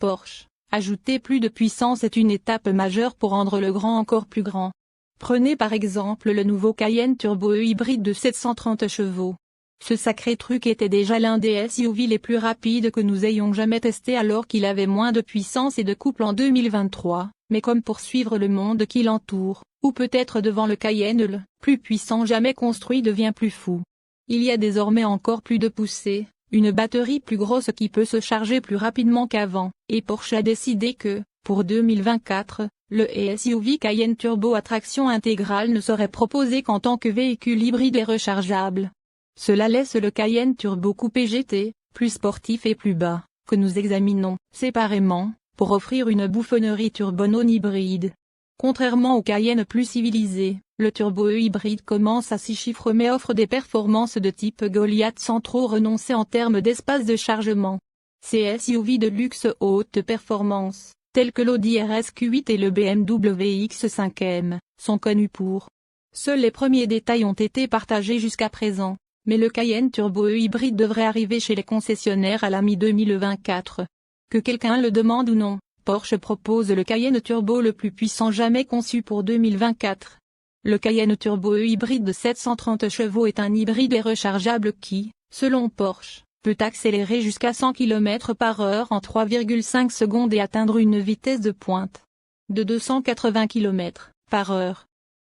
Porsche, ajouter plus de puissance est une étape majeure pour rendre le grand encore plus grand. Prenez par exemple le nouveau Cayenne Turbo hybride de 730 chevaux. Ce sacré truc était déjà l'un des SUV les plus rapides que nous ayons jamais testé alors qu'il avait moins de puissance et de couple en 2023, mais comme pour suivre le monde qui l'entoure, ou peut-être devant le Cayenne le plus puissant jamais construit devient plus fou. Il y a désormais encore plus de poussée, une batterie plus grosse qui peut se charger plus rapidement qu'avant, et Porsche a décidé que, pour 2024, le SUV Cayenne Turbo à traction intégrale ne serait proposé qu'en tant que véhicule hybride et rechargeable. Cela laisse le Cayenne Turbo Coupé GT, plus sportif et plus bas, que nous examinons séparément, pour offrir une bouffonnerie turbo non hybride. Contrairement au Cayenne plus civilisé, le Turbo hybride commence à 6 chiffres mais offre des performances de type Goliath sans trop renoncer en termes d'espace de chargement. Ces SUV de luxe haute performance, tels que l'Audi RSQ8 et le BMW X5M, sont connus pour. Seuls les premiers détails ont été partagés jusqu'à présent, mais le Cayenne Turbo hybride devrait arriver chez les concessionnaires à la mi-2024. Que quelqu'un le demande ou non, Porsche propose le Cayenne Turbo le plus puissant jamais conçu pour 2024. Le Cayenne Turbo hybride de 730 chevaux est un hybride et rechargeable qui, selon Porsche, peut accélérer jusqu'à 100 km/h en 3,5 secondes et atteindre une vitesse de pointe de 280 km/h.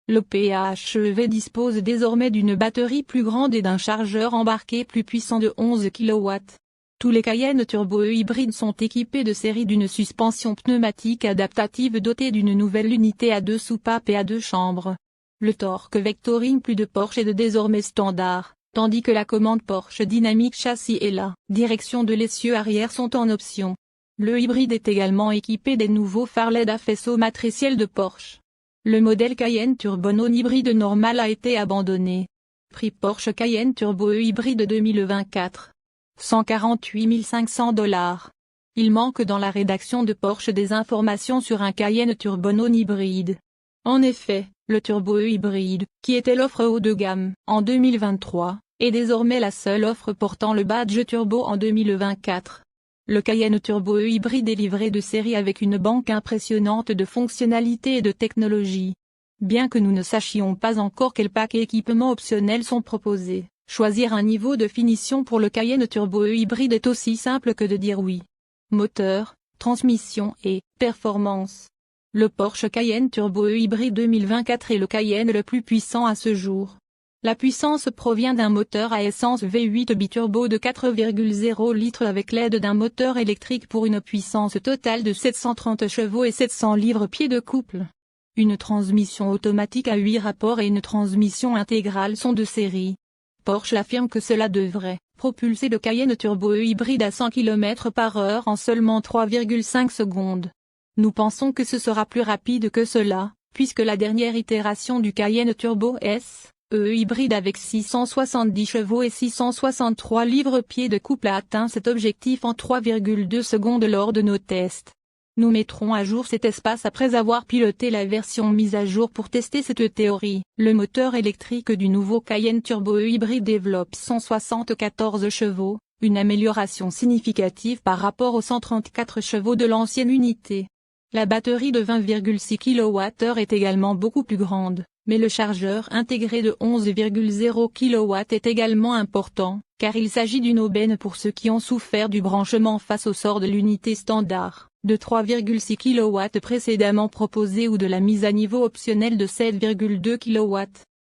Le PHEV dispose désormais d'une batterie plus grande et d'un chargeur embarqué plus puissant de 11 kW. Tous les Cayenne Turbo hybrides sont équipés de série d'une suspension pneumatique adaptative dotée d'une nouvelle unité à 2 soupapes et à 2 chambres. Le torque vectoring plus de Porsche est de désormais standard, tandis que la commande Porsche Dynamic Châssis et la direction de l'essieu arrière sont en option. Le hybride est également équipé des nouveaux phares LED à faisceau matriciel de Porsche. Le modèle Cayenne Turbo non hybride normal a été abandonné. Prix Porsche Cayenne Turbo hybride 2024. 148 500 $. Il manque dans la rédaction de Porsche des informations sur un Cayenne Turbo non hybride. En effet, le Turbo hybride, qui était l'offre haut de gamme en 2023, est désormais la seule offre portant le badge Turbo en 2024. Le Cayenne Turbo hybride est livré de série avec une banque impressionnante de fonctionnalités et de technologies. Bien que nous ne sachions pas encore quels packs et équipements optionnels sont proposés, choisir un niveau de finition pour le Cayenne Turbo hybride est aussi simple que de dire oui. Moteur, transmission et performance. Le Porsche Cayenne Turbo hybride 2024 est le Cayenne le plus puissant à ce jour. La puissance provient d'un moteur à essence V8 biturbo de 4,0 litres avec l'aide d'un moteur électrique pour une puissance totale de 730 chevaux et 700 livres-pieds de couple. Une transmission automatique à 8 rapports et une transmission intégrale sont de série. Porsche affirme que cela devrait propulser le Cayenne Turbo hybride à 100 km/h en seulement 3,5 secondes. Nous pensons que ce sera plus rapide que cela, puisque la dernière itération du Cayenne Turbo S, hybride avec 670 chevaux et 663 livres-pieds de couple a atteint cet objectif en 3,2 secondes lors de nos tests. Nous mettrons à jour cet espace après avoir piloté la version mise à jour pour tester cette théorie. Le moteur électrique du nouveau Cayenne Turbo hybride développe 174 chevaux, une amélioration significative par rapport aux 134 chevaux de l'ancienne unité. La batterie de 20,6 kWh est également beaucoup plus grande, mais le chargeur intégré de 11,0 kW est également important, car il s'agit d'une aubaine pour ceux qui ont souffert du branchement face au sort de l'unité standard, de 3,6 kW précédemment proposée ou de la mise à niveau optionnelle de 7,2 kW.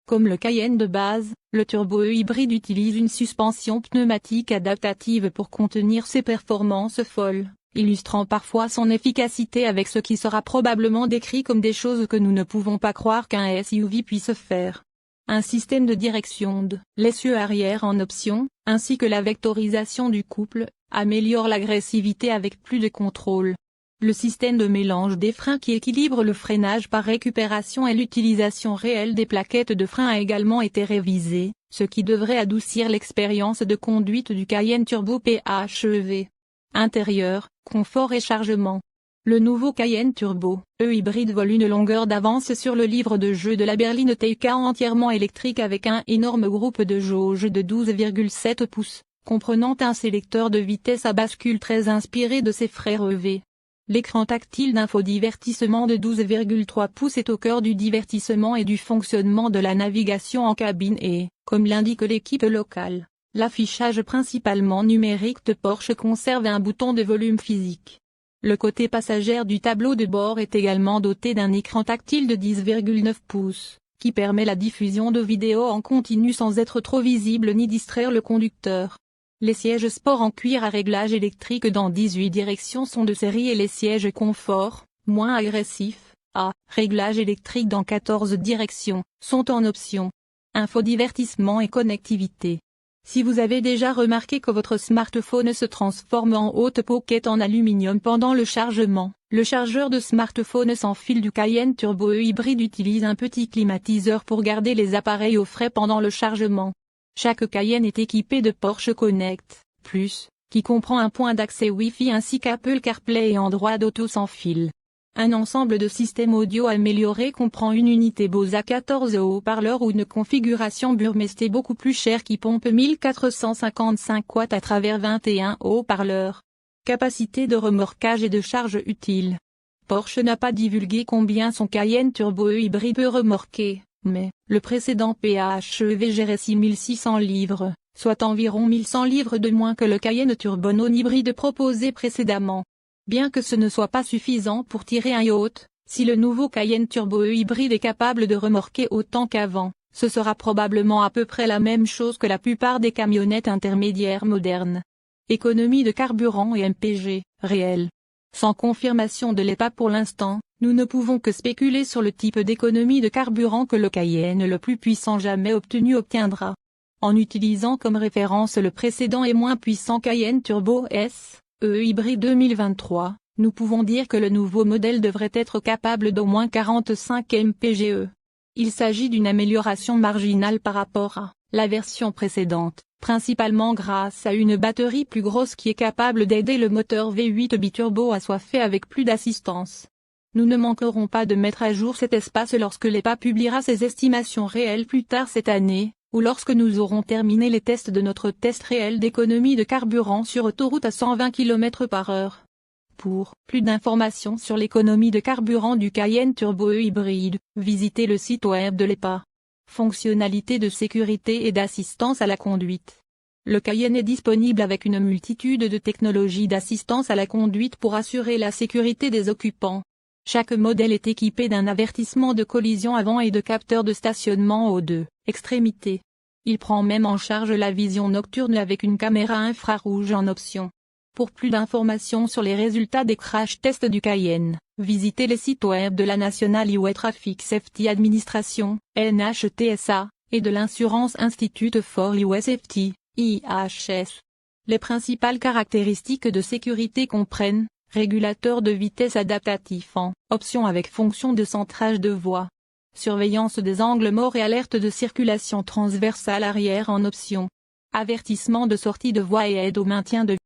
Comme le Cayenne de base, le Turbo hybride utilise une suspension pneumatique adaptative pour contenir ses performances folles, illustrant parfois son efficacité avec ce qui sera probablement décrit comme des choses que nous ne pouvons pas croire qu'un SUV puisse faire. Un système de direction de l'essieu arrière en option, ainsi que la vectorisation du couple, améliore l'agressivité avec plus de contrôle. Le système de mélange des freins qui équilibre le freinage par récupération et l'utilisation réelle des plaquettes de frein a également été révisé, ce qui devrait adoucir l'expérience de conduite du Cayenne Turbo PHEV. Intérieur, confort et chargement. Le nouveau Cayenne Turbo hybride vole une longueur d'avance sur le livre de jeu de la berline Taycan entièrement électrique avec un énorme groupe de jauge de 12,7 pouces, comprenant un sélecteur de vitesse à bascule très inspiré de ses frères EV. L'écran tactile d'infodivertissement de 12,3 pouces est au cœur du divertissement et du fonctionnement de la navigation en cabine et, comme l'indique l'équipe locale, l'affichage principalement numérique de Porsche conserve un bouton de volume physique. Le côté passager du tableau de bord est également doté d'un écran tactile de 10,9 pouces, qui permet la diffusion de vidéos en continu sans être trop visible ni distraire le conducteur. Les sièges sport en cuir à réglage électrique dans 18 directions sont de série et les sièges confort, moins agressifs, à réglage électrique dans 14 directions, sont en option. Infodivertissement et connectivité. Si vous avez déjà remarqué que votre smartphone se transforme en haute pocket en aluminium pendant le chargement, le chargeur de smartphone sans fil du Cayenne Turbo E hybride utilise un petit climatiseur pour garder les appareils au frais pendant le chargement. Chaque Cayenne est équipé de Porsche Connect Plus, qui comprend un point d'accès Wi-Fi ainsi qu'Apple CarPlay et Android Auto sans fil. Un ensemble de systèmes audio améliorés comprend une unité Bose A14 haut-parleurs ou une configuration Burmester beaucoup plus chère qui pompe 1455 watts à travers 21 haut-parleurs. Capacité de remorquage et de charge utile. Porsche n'a pas divulgué combien son Cayenne Turbo E hybride peut remorquer, mais le précédent PHEV gérait 6600 livres, soit environ 1100 livres de moins que le Cayenne Turbo non hybride proposé précédemment. Bien que ce ne soit pas suffisant pour tirer un yacht, si le nouveau Cayenne Turbo E hybride est capable de remorquer autant qu'avant, ce sera probablement à peu près la même chose que la plupart des camionnettes intermédiaires modernes. Économie de carburant et MPG, réel. Sans confirmation de l'EPA pour l'instant, nous ne pouvons que spéculer sur le type d'économie de carburant que le Cayenne le plus puissant jamais obtenu obtiendra. En utilisant comme référence le précédent et moins puissant Cayenne Turbo S, E hybride 2023, nous pouvons dire que le nouveau modèle devrait être capable d'au moins 45 mpge. Il s'agit d'une amélioration marginale par rapport à la version précédente, principalement grâce à une batterie plus grosse qui est capable d'aider le moteur V8 biturbo à soiffer avec plus d'assistance. Nous ne manquerons pas de mettre à jour cet espace lorsque l'EPA publiera ses estimations réelles plus tard cette année, ou lorsque nous aurons terminé les tests de notre test réel d'économie de carburant sur autoroute à 120 km/h. Pour plus d'informations sur l'économie de carburant du Cayenne Turbo E hybride, visitez le site web de l'EPA. Fonctionnalités de sécurité et d'assistance à la conduite. Le Cayenne est disponible avec une multitude de technologies d'assistance à la conduite pour assurer la sécurité des occupants. Chaque modèle est équipé d'un avertissement de collision avant et de capteurs de stationnement aux deux extrémités. Il prend même en charge la vision nocturne avec une caméra infrarouge en option. Pour plus d'informations sur les résultats des crash tests du Cayenne, visitez les sites web de la National Highway Traffic Safety Administration, NHTSA, et de l'Insurance Institute for Highway Safety, IHS. Les principales caractéristiques de sécurité comprennent régulateur de vitesse adaptatif en option avec fonction de centrage de voie. Surveillance des angles morts et alerte de circulation transversale arrière en option. Avertissement de sortie de voie et aide au maintien de